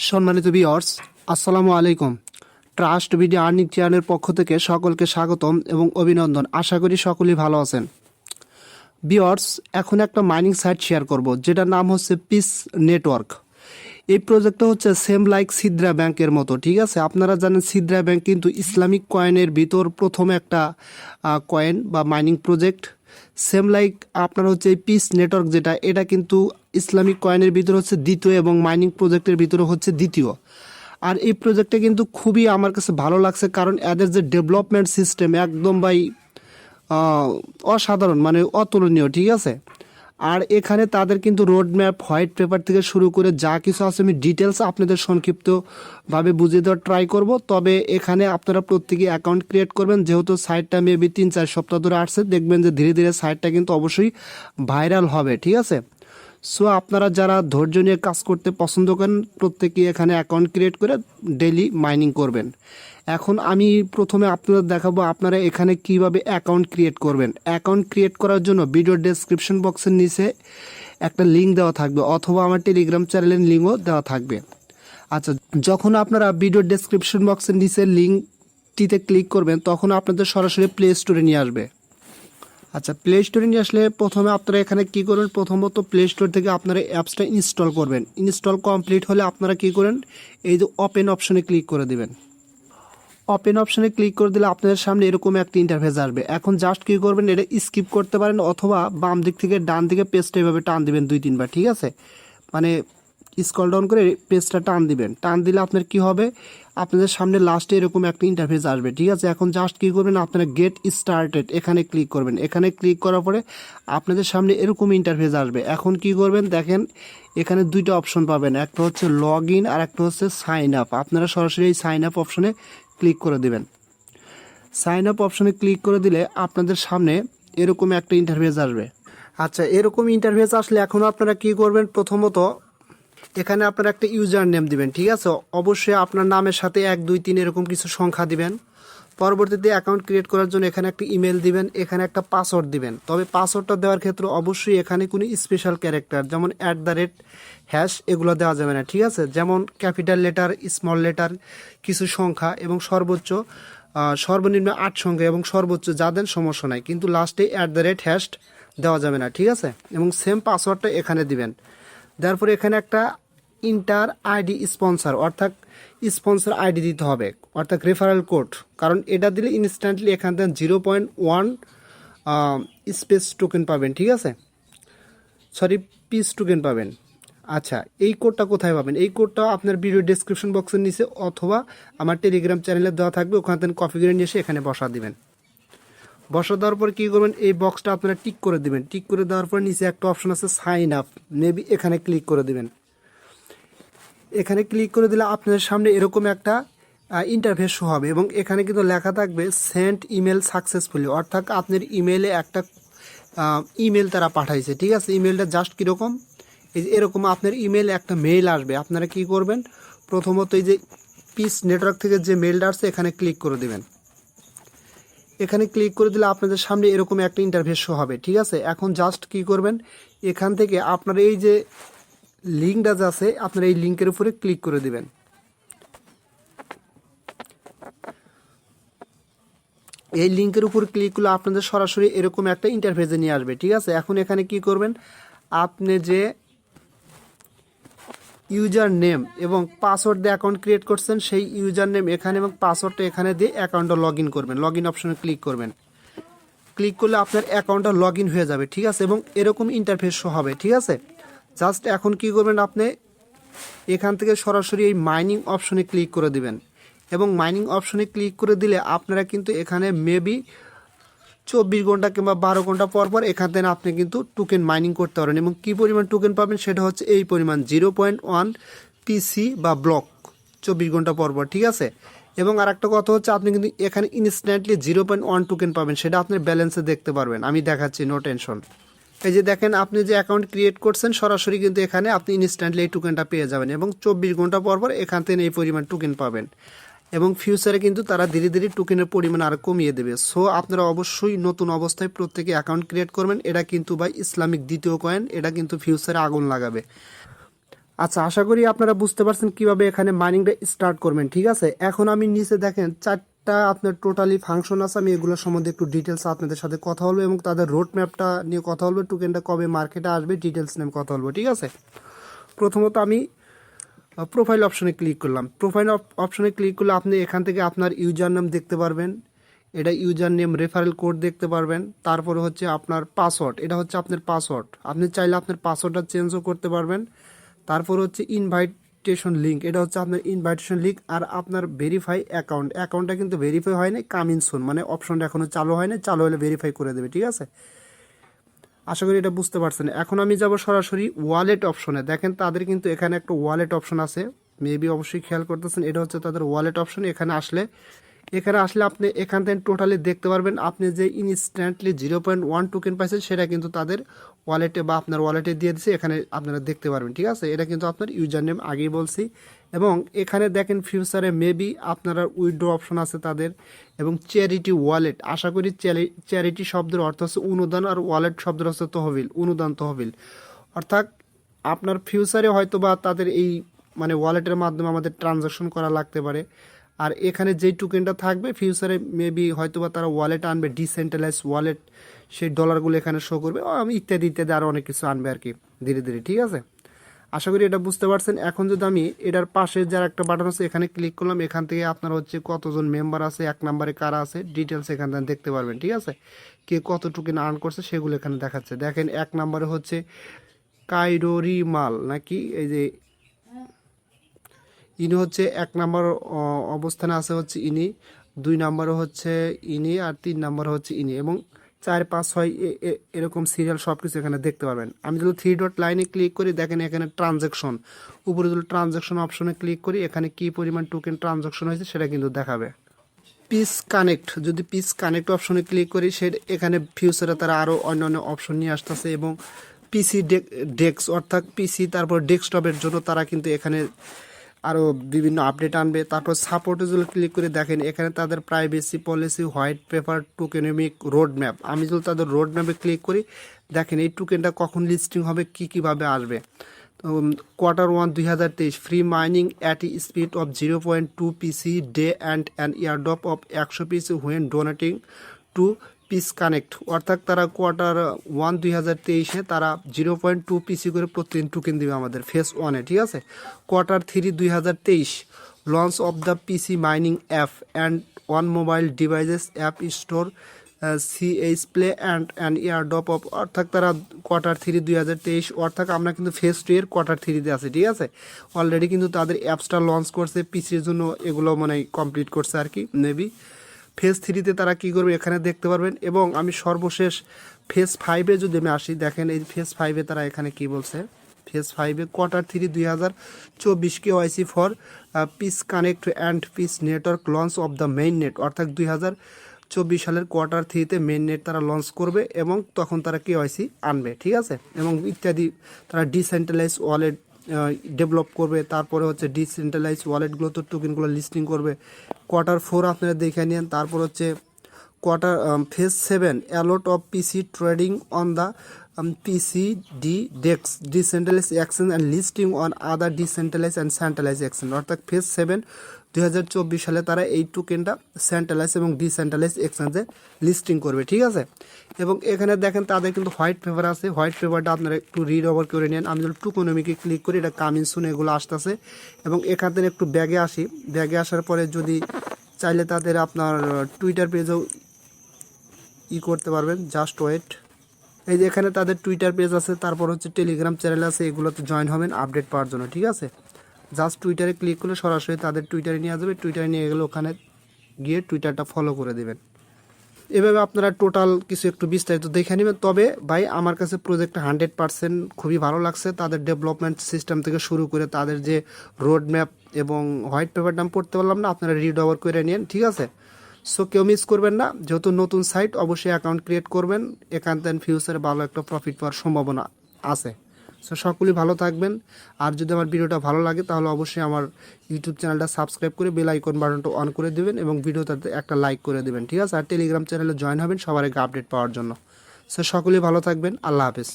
সম্মানিত ভিউয়ার্স, আসসালামু আলাইকুম। ট্রাস্ট ভিডিও আর্নিং চ্যানেলের পক্ষ থেকে সকলকে স্বাগতম এবং অভিনন্দন। আশা করি সকলেই ভালো আছেন। ভিউয়ার্স, এখন একটা মাইনিং সাইট শেয়ার করব, যেটার নাম হচ্ছে পিস নেটওয়ার্ক। এই প্রজেক্টটা হচ্ছে সেম লাইক সিদ্রা ব্যাংকের মতো, ঠিক আছে? আপনারা জানেন সিদ্রা ব্যাংক কিন্তু ইসলামিক কয়েনের ভিতর প্রথম একটা কয়েন বা মাইনিং প্রজেক্ট। সেম লাইক আপনার হচ্ছে এই পিস নেটওয়ার্ক যেটা, এটা কিন্তু ইসলামিক কয়েনের ভিতরে হচ্ছে দ্বিতীয় এবং মাইনিং প্রজেক্টের ভিতরে হচ্ছে দ্বিতীয়। আর এই প্রজেক্টটা কিন্তু খুবই আমার কাছে ভালো লাগছে, কারণ এদের যে ডেভেলপমেন্ট সিস্টেম একদম অসাধারণ, মানে অতুলনীয়, ঠিক আছে? আর এখানে তাদের কিন্তু রোড ম্যাপ, হোয়াইট পেপার থেকে শুরু করে যা কিছু আছে আমি ডিটেলস আপনাদের সংক্ষিপ্তভাবে বুঝিয়ে দেওয়ার ট্রাই করব। তবে এখানে আপনারা প্রত্যেকে অ্যাকাউন্ট ক্রিয়েট করবেন, যেহেতু সাইটটা মেবি 3-4 সপ্তাহ ধরে আসছে, দেখবেন যে ধীরে ধীরে সাইটটা কিন্তু অবশ্যই ভাইরাল হবে, ঠিক আছে? সো আপনারা যারা ধৈর্য নিয়ে কাজ করতে পছন্দ করেন, প্রত্যেকেই এখানে অ্যাকাউন্ট ক্রিয়েট করে ডেইলি মাইনিং করবেন। এখন আমি প্রথমে আপনাদের দেখাবো আপনারা এখানে কিভাবে অ্যাকাউন্ট ক্রিয়েট করবেন। অ্যাকাউন্ট ক্রিয়েট করার জন্য ভিডিও ডেসক্রিপশন বক্সের নিচে একটা লিঙ্ক দেওয়া থাকবে, অথবা আমার টেলিগ্রাম চ্যানেলের লিঙ্কও দেওয়া থাকবে। আচ্ছা, যখন আপনারা ভিডিও ডেসক্রিপশন বক্সের নিচে লিঙ্কটিতে ক্লিক করবেন, তখন আপনাদের সরাসরি প্লে স্টোরে নিয়ে আসবে। আচ্ছা, প্লে স্টোরে নিয়ে আসলে প্রথমে আপনারা এখানে কি করবেন, প্রথমত প্লে স্টোর থেকে আপনারা অ্যাপসটা ইনস্টল করবেন। ইনস্টল কমপ্লিট হলে আপনারা কি করেন, এই যে ওপেন অপশনে ক্লিক করে দিবেন। ওপেন অপশনে ক্লিক করে দিলে আপনাদের সামনে এরকম একটা ইন্টারফেস আসবে। এখন জাস্ট কি করবেন, এটা স্কিপ করতে পারেন, অথবা বাম দিক থেকে ডান দিকে পেজটা এভাবে টান দিবেন 2-3 বার, ঠিক আছে? মানে স্ক্রল ডাউন করে পেজটা টান দিবেন। টান দিলে আপনার কি হবে, আপনাদের সামনে লাস্টে এরকম একটা ইন্টারফেস আসবে, ঠিক আছে? এখন জাস্ট কি করবেন, আপনারা গেট স্টার্টেড এখানে ক্লিক করবেন। এখানে ক্লিক করার পরে আপনাদের সামনে এরকম ইন্টারফেস আসবে। এখন কি করবেন, দেখেন এখানে দুইটা অপশন পাবেন, একটা হচ্ছে লগ ইন আর একটা হচ্ছে সাইন আপ। আপনারা সরাসরি এই সাইন আপ অপশনে ক্লিক করে দিবেন। সাইন আপ অপশনে ক্লিক করে দিলে আপনাদের সামনে এরকম একটা ইন্টারফেস আসবে। আচ্ছা, এরকম ইন্টারফেস আসলে এখন আপনারা কি করবেন, প্রথমত এখানে আপনারা একটা ইউজার নেম দিবেন, ঠিক আছে? অবশ্যই আপনার নামের সাথে 1-2-3 এরকম কিছু সংখ্যা দিবেন। পরবর্তীতে অ্যাকাউন্ট ক্রিয়েট করার জন্য এখানে একটা ইমেল দিবেন, এখানে একটা পাসওয়ার্ড দিবেন। তবে পাসওয়ার্ডটা দেওয়ার ক্ষেত্রে অবশ্যই এখানে কোনো স্পেশাল ক্যারেক্টার যেমন @ এগুলো দেওয়া যাবে না, ঠিক আছে? যেমন ক্যাপিটাল লেটার, স্মল লেটার, কিছু সংখ্যা এবং সর্বনিম্ন 8 সংখ্যা এবং সর্বোচ্চ যা দেন সমস্যা নাই, কিন্তু লাস্টে @ দেওয়া যাবে না, ঠিক আছে? এবং সেম পাসওয়ার্ডটা এখানে দিবেন। তারপরে এখানে একটা ইন্টার আইডি স্পন্সর, অর্থাৎ স্পন্সর আইডি দিতে হবে, অর্থাৎ রেফারেল কোড। কারণ এটা দিলে ইনস্ট্যান্টলি এখান থেকে 0.1 স্পেস টোকেন পাবেন, ঠিক আছে? সরি, পিস টোকেন পাবেন। আচ্ছা, এই কোডটা কোথায় পাবেন? এই কোডটা আপনার ভিডিও ডেসক্রিপশন বক্সের নিচে অথবা আমার টেলিগ্রাম চ্যানেলে দেওয়া থাকবে, ওখান থেকে কপি করে নিয়ে এসে এখানে বসা দিবেন। বসা দেওয়ার পর কী করবেন, এই বক্সটা আপনারা টিক করে দিবেন। টিক করে দেওয়ার পর নিচে একটা অপশন আছে সাইন আপ, মেবি এখানে ক্লিক করে দিবেন। এখানে ক্লিক করে দিলে আপনাদের সামনে এরকম একটা ইন্টারফেস শো হবে, এবং এখানে কিন্তু লেখা থাকবে সেন্ড ইমেল সাকসেসফুলি, অর্থাৎ আপনার ইমেলে একটা ইমেল তারা পাঠাইছে, ঠিক আছে? ইমেলটা জাস্ট কীরকম, এই যে এরকম আপনার ইমেলে একটা মেইল আসবে। আপনারা কি করবেন, প্রথমত এই যে পিস নেটওয়ার্ক থেকে যে মেইলটা আসছে এখানে ক্লিক করে দেবেন। এখানে ক্লিক করে দিলে আপনাদের সামনে এরকম একটা ইন্টারফেস শো হবে, ঠিক আছে? এখন জাস্ট কি করবেন, এখান থেকে আপনার এই যে লিঙ্কটা যে আছে, আপনারা এই লিঙ্কের উপরে ক্লিক করে দিবেন। এই লিঙ্কের উপর ক্লিক করলে আপনাদের সরাসরি এরকম একটা ইন্টারফেসে নিয়ে আসবে, ঠিক আছে? এখন এখানে কি করবেন, আপনি যে ইউজার নেম এবং পাসওয়ার্ড দিয়ে অ্যাকাউন্ট ক্রিয়েট করছেন, সেই ইউজার নেম এখানে এবং পাসওয়ার্ডটা এখানে দিয়ে অ্যাকাউন্টটা লগ ইন করবেন। লগ ইন অপশনে ক্লিক করবেন। ক্লিক করলে আপনার অ্যাকাউন্টটা লগ ইন হয়ে যাবে, ঠিক আছে? এবং এরকম ইন্টারফেস শো হবে, ঠিক আছে? জাস্ট এখন কি করবেন, আপনি এখান থেকে সরাসরি এই মাইনিং অপশনে ক্লিক করে দিবেন। এবং মাইনিং অপশনে ক্লিক করে দিলে আপনারা কিন্তু এখানে মেবি 24 ঘন্টা কিংবা 12 ঘন্টা পর পর এখান থেকে আপনি কিন্তু টোকেন মাইনিং করতে পারেন। এবং কী পরিমাণ টোকেন পাবেন সেটা হচ্ছে এই পরিমাণ 0.1 পিসি বা ব্লক 24 ঘন্টা পর পর, ঠিক আছে? এবং আর একটা কথা হচ্ছে, আপনি কিন্তু এখানে ইনস্ট্যান্টলি 0.1 টোকেন পাবেন, সেটা আপনার ব্যালেন্সে দেখতে পারবেন। আমি দেখাচ্ছি, নো টেনশন। এই যে দেখেন, আপনি যে অ্যাকাউন্ট ক্রিয়েট করছেন সরাসরি কিন্তু এখানে আপনি ইনস্ট্যান্টলি এই টোকেনটা পেয়ে যাবেন, এবং 24 ঘন্টা পর পর এখান থেকে এই পরিমাণ টোকেন পাবেন। এবং ফিউচারে কিন্তু তারা ধীরে ধীরে টোকেনের পরিমাণ আরও কমিয়ে দেবে। সো আপনারা অবশ্যই নতুন অবস্থায় প্রত্যেকে অ্যাকাউন্ট ক্রিয়েট করবেন। এটা কিন্তু ভাই ইসলামিক দ্বিতীয় কয়েন, এটা কিন্তু ফিউচারে আগুন লাগাবে। আচ্ছা, আশা করি আপনারা বুঝতে পারছেন কিভাবে এখানে মাইনিংটা স্টার্ট করবেন। ঠিক আছে, এখন আমি নিচে দেখেন চারটা আপনার টোটালি ফাংশন আছে, আমি এগুলোর সম্বন্ধে একটু ডিটেলস আপনাদের সাথে কথা বলবো এবং তাদের রোড ম্যাপটা নিয়ে কথা বলবো, টোকেনটা কবে মার্কেটে আসবে ডিটেলস নিয়ে কথা বলবো। ঠিক আছে, প্রথমত আমি প্রোফাইল অপশনে ক্লিক করলাম। প্রোফাইল অপশনে ক্লিক করলে আপনি এখান থেকে আপনার ইউজার নেম দেখতে পারবেন, এটা ইউজার নেম, রেফারেল কোড দেখতে পারবেন, তারপরে হচ্ছে আপনার পাসওয়ার্ড, এটা হচ্ছে আপনার পাসওয়ার্ড, আপনি চাইলে আপনার পাসওয়ার্ডটা চেঞ্জও করতে পারবেন। তারপর হচ্ছে ইনভাইটেশন লিঙ্ক, এটা হচ্ছে আপনার ইনভাইটেশন লিঙ্ক। আর আপনার ভেরিফাই অ্যাকাউন্টটা কিন্তু ভেরিফাই হয় না, কামিং সুন, মানে অপশনটা এখনও চালু হয় না, চালু হলে ভেরিফাই করে দেবে। ঠিক আছে, আশা করি এটা বুঝতে পারছেন। এখন আমি যাব সরাসরি ওয়ালেট অপশনে। দেখেন তাদের কিন্তু এখানে একটা ওয়ালেট অপশন আছে, মেবি অবশ্যই খেয়াল করতেছেন, এটা হচ্ছে তাদের ওয়ালেট অপশন। এখানে আসলে আপনি এখান থেকে টোটালি দেখতে পারবেন আপনি যে ইনস্ট্যান্টলি 0.1 টোকেন পাইছেন সেটা কিন্তু তাদের ওয়ালেটে বা আপনার ওয়ালেটে দিয়ে দিচ্ছে, এখানে আপনারা দেখতে পারবেন। ঠিক আছে, এটা কিন্তু আপনার ইউজার নেম আগেই বলছি। এবং এখানে দেখেন ফিউচারে মেবি আপনারা উইথড্র অপশন আছে তাদের, এবং চ্যারিটি ওয়ালেট। আশা করি চ্যারিটি শব্দের অর্থ হচ্ছে অনুদান, আর ওয়ালেট শব্দের হচ্ছে তহবিল, অনুদান তহবিল। অর্থাৎ আপনার ফিউচারে হয়তো বা তাদের এই মানে ওয়ালেটের মাধ্যমে আমাদের ট্রানজাকশন করা লাগতে পারে। আর এখানে যেই টোকেনটা থাকবে ফিউচারে মেবি হয়তো বা তারা ওয়ালেট আনবে, ডিসেন্ট্রালাইজ ওয়ালেট, সেই ডলারগুলো এখানে শো করবে, ইত্যাদি ইত্যাদি আরও অনেক কিছু আনবে আর কি ধীরে ধীরে। ঠিক আছে, আশা করি এটা বুঝতে পারছেন। এখন যদি আমি এটার পাশে যার একটা বাটন আছে এখানে ক্লিক করলাম, এখান থেকে আপনার হচ্ছে কতজন মেম্বার আছে, এক নম্বরে কারা আছে, ডিটেলস এখান থেকে দেখতে পারবেন। ঠিক আছে, কে কত টোকেন আর্ন করছে সেগুলো এখানে দেখাচ্ছে। দেখেন এক নম্বরে হচ্ছে কাইরোরি মাল নাকি, এই যে ইনি হচ্ছে এক নম্বর অবস্থানে আছে হচ্ছে ইনি, দুই নম্বরে হচ্ছে ইনি, আর তিন নম্বরে হচ্ছে ইনি, এবং 4, 5, 6 এরকম সিরিয়াল সব কিছু এখানে দেখতে পারবেন। আমি যদি 3 ডট লাইনে ক্লিক করি, দেখেন এখানে ট্রানজ্যাকশন, উপরে যদি ট্রানজ্যাকশন অপশনে ক্লিক করি এখানে কি পরিমাণ টোকেন ট্রানজ্যাকশন হয়েছে সেটা কিন্তু দেখাবে। পিস কানেক্ট, যদি পিস কানেক্ট অপশনে ক্লিক করি সে এখানে ফিউচারে তারা আরও অন্যান্য অপশন নিয়ে আসতেছে, এবং পিসি ডেস্ক অর্থাৎ পিসি তারপর ডেস্কটপের জন্য তারা কিন্তু এখানে আরও বিভিন্ন আপডেট আনবে। তারপর সাপোর্টে যদি ক্লিক করে দেখেন এখানে তাদের privacy policy, white paper, tokenomic, road map. আমি যদি তাদের রোড ম্যাপে ক্লিক করি দেখেন এই টোকেনটা কখন লিস্টিং হবে, কীভাবে আসবে। Q1 2023 free mining at speed of 0.2 PC day and an airdrop of 100 PC when donating to peace connect. অর্থাৎ তারা Q1 2023 তারা 0.2 পিসি করে প্রতিদিন টোকেন দেবে আমাদের ফেজ 1-এ। ঠিক আছে, Q3 2023 launch of the PC mining app and on mobile devices app store CH play and an airdrop of. অর্থাৎ তারা Q3 2023, অর্থাৎ আমরা কিন্তু ফেজ 2 এর Q3-তে আছি। ঠিক আছে, অলরেডি কিন্তু তাদের অ্যাপসটা লঞ্চ করছে, পিসির জন্য এগুলো মানে কমপ্লিট করছে আর কি মেবি। ফেজ 3-তে তারা কী করবে এখানে দেখতে পারবেন। এবং আমি সর্বশেষ ফেজ 5-এ যদি আমি আসি, দেখেন এই ফেজ 5-এ তারা এখানে কি বলছে। ফেজ 5-এ Q3 2024 KYC for Pi's connect and Pi's network launch of the main net. অর্থাৎ 2024 সালের Q3-তে মেইন নেট তারা লঞ্চ করবে এবং তখন তারা কেওয়াইসি আনবে। ঠিক আছে, এবং ইত্যাদি তারা ডিসেন্ট্রালাইজ ওয়ালেট ডেভেলপ করবে, তারপরে হচ্ছে ডিসেন্ট্রালাইজ ওয়ালেটগুলো তো টোকেনগুলো লিস্টিং করবে। Q4 আপনারা দেখে নিন। তারপর হচ্ছে phase 7 allot of PC trading on the PCD DEX decentralise exchange and listing on other decentralise and centralise exchange. অর্থাৎ ফেজ 7 2024 সালে তারা এই টোকেনটা সেন্ট্রালাইজ এবং ডিসেন্ট্রালাইজ এক্সচেঞ্জে লিস্টিং করবে। ঠিক আছে, এবং এখানে দেখেন তাদের কিন্তু হোয়াইট পেপার আছে, হোয়াইট পেপারটা আপনারা একটু রিড ওভার করে নেন। আমি যদি টোকেনমিকে ক্লিক করি এটা কামিং সুন এগুলো আসতেছে। এবং এখান থেকে একটু ব্যাগে আসি, ব্যাগে আসার পরে যদি চাইলে তাদের আপনার টুইটার পেজেও করতে পারবেন, জাস্ট ওয়েট। এই যে এখানে তাদের টুইটার পেজ আছে, তারপর হচ্ছে টেলিগ্রাম চ্যানেল আছে, এগুলোতে জয়েন হবেন আপডেট পাওয়ার জন্য। ঠিক আছে, জাস্ট টুইটারে ক্লিক করলে সরাসরি তাদের টুইটারে নিয়ে আসবে, টুইটারে নিয়ে গেলে ওখানে গিয়ে টুইটারটা ফলো করে দেবেন। এভাবে আপনারা টোটাল কিছু একটু বিস্তারিত দেখে নেবেন। তবে ভাই আমার কাছে প্রজেক্টটা 100% খুবই ভালো লাগছে, তাদের ডেভেলপমেন্ট সিস্টেম থেকে শুরু করে তাদের যে রোড ম্যাপ এবং হোয়াইট পেপারটা আমি পড়তে পারলাম না, আপনারা রিড ওভার করে নিন। ঠিক আছে, সো কেউ মিস করবেন না, যেহেতু নতুন সাইট অবশ্যই অ্যাকাউন্ট ক্রিয়েট করবেন, এখান থেকে ফিউচারে ভালো একটা প্রফিট পাওয়ার সম্ভাবনা আছে। সো সকলেই ভালো থাকবেন। আর যদি আমার ভিডিওটা ভালো লাগে তাহলে অবশ্যই আমার ইউটিউব চ্যানেলটা সাবস্ক্রাইব করে বেল আইকন বাটনটা অন করে দেবেন এবং ভিডিওটাতে একটা লাইক করে দেবেন। ঠিক আছে, আর টেলিগ্রাম চ্যানেলে জয়েন হবেন সবার আগে আপডেট পাওয়ার জন্য। সো সকলেই ভালো থাকবেন, আল্লাহ হাফেজ।